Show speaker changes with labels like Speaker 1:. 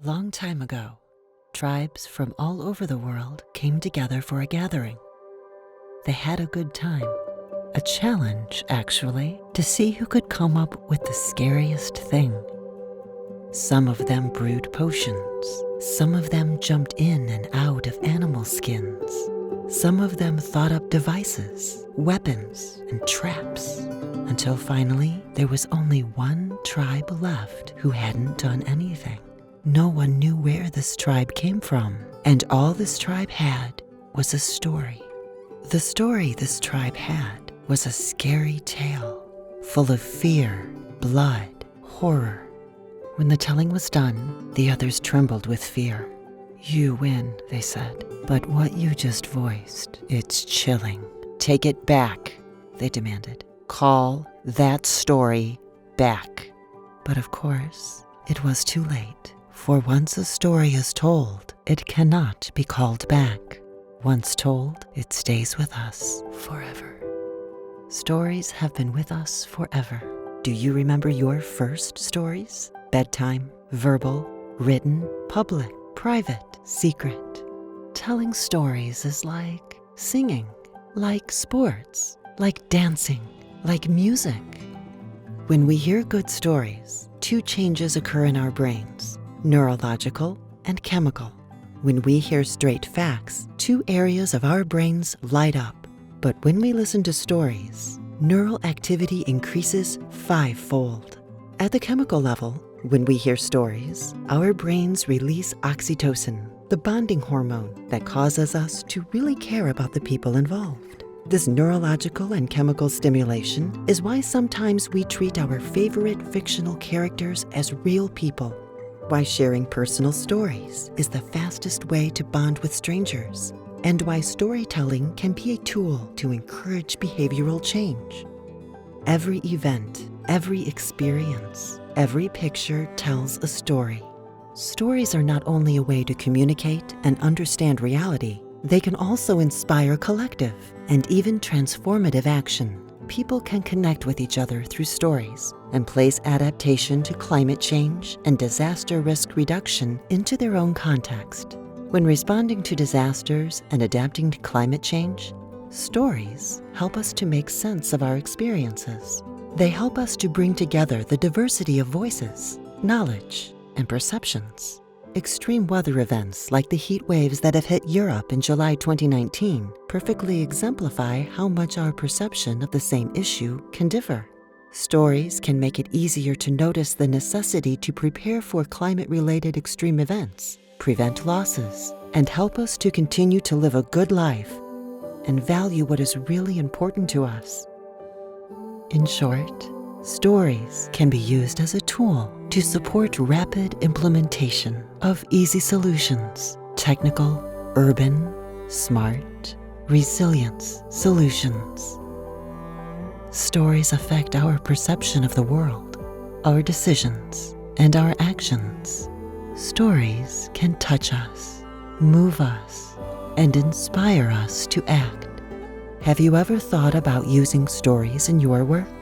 Speaker 1: Long time ago, tribes from all over the world came together for a gathering. They had a good time, a challenge actually, to see who could come up with the scariest thing. Some of them brewed potions, some of them jumped in and out of animal skins, some of them thought up devices, weapons, and traps, until finally there was only one tribe left who hadn't done anything. No one knew where this tribe came from, and all this tribe had was a story. The story this tribe had was a scary tale, full of fear, blood, horror. When the telling was done, the others trembled with fear. "You win," they said, "but what you just voiced, it's chilling. Take it back," they demanded. "Call that story back." But of course, it was too late. For once a story is told, it cannot be called back. Once told, it stays with us forever. Stories have been with us forever. Do you remember your first stories? Bedtime, verbal, written, public, private, secret. Telling stories is like singing, like sports, like dancing, like music. When we hear good stories, two changes occur in our brains: neurological and chemical. When we hear straight facts, two areas of our brains light up. But when we listen to stories, neural activity increases 5-fold. At the chemical level, when we hear stories, our brains release oxytocin, the bonding hormone that causes us to really care about the people involved. This neurological and chemical stimulation is why sometimes we treat our favorite fictional characters as real people. Why sharing personal stories is the fastest way to bond with strangers, and why storytelling can be a tool to encourage behavioral change. Every event, every experience, every picture tells a story. Stories are not only a way to communicate and understand reality, they can also inspire collective and even transformative action. People can connect with each other through stories and place adaptation to climate change and disaster risk reduction into their own context. When responding to disasters and adapting to climate change, stories help us to make sense of our experiences. They help us to bring together the diversity of voices, knowledge, and perceptions. Extreme weather events like the heat waves that have hit Europe in July 2019 perfectly exemplify how much our perception of the same issue can differ. Stories can make it easier to notice the necessity to prepare for climate-related extreme events, prevent losses, and help us to continue to live a good life and value what is really important to us. In short, stories can be used as a tool to support rapid implementation of easy solutions, technical, urban, smart, resilience solutions. Stories affect our perception of the world, our decisions, and our actions. Stories can touch us, move us, and inspire us to act. Have you ever thought about using stories in your work?